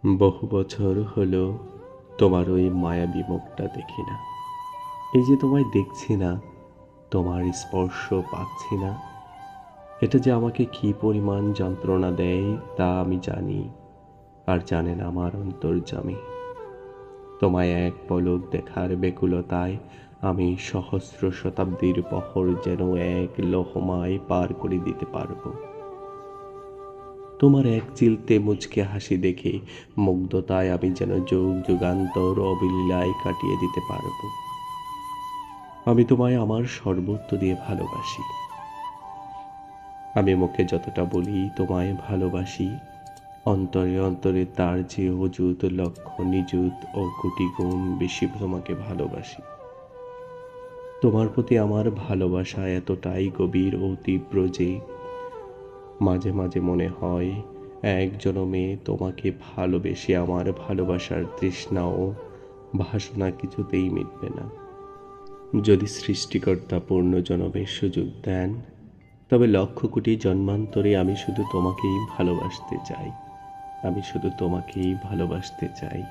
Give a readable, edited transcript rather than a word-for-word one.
বহু বছর হলো তোমার ওই মায়াবী মুখটা দেখি না। এই যে তোমায় দেখছি না, তোমার স্পর্শ পাচ্ছি না, এটা যে আমাকে কি পরিমাণ যন্ত্রণা দেয় তা আমি জানি, আর জানেন আমার অন্তর্যামী। তোমায় এক পলক দেখার ব্যাকুলতায় আমি সহস্র শতাব্দীর পহর যেন এক লহমায় পার করে দিতে পারবো। তোমার এক চিলতে মুচকে হাসি দেখে মুগ্ধতায় আমি যেন যুগ যুগান্তর অবলীলায় কাটিয়ে দিতে পারবো। আমি তোমায় আমার সর্বত্র দিয়ে ভালোবাসি। আমি মুখে যতটা বলি তোমায় ভালোবাসি, অন্তরে অন্তরে তার যে অযুত লক্ষ নিযুত ও কোটি গুণ বেশি তোমাকে ভালোবাসি। তোমার প্রতি আমার ভালোবাসা এতটাই গভীর ও তীব্র যে মাঝে মাঝে মনে হয় এক জনমে তোমাকে ভালোবেসে আমার ভালোবাসার তৃষ্ণা ও বাসনা কিছুতেই মিটবে না। যদি সৃষ্টিকর্তা পূর্ণজনমের সুযোগ দেন, তবে লক্ষ কোটি জন্মান্তরে আমি শুধু তোমাকেই ভালোবাসতে চাই। আমি শুধু তোমাকেই ভালোবাসতে চাই।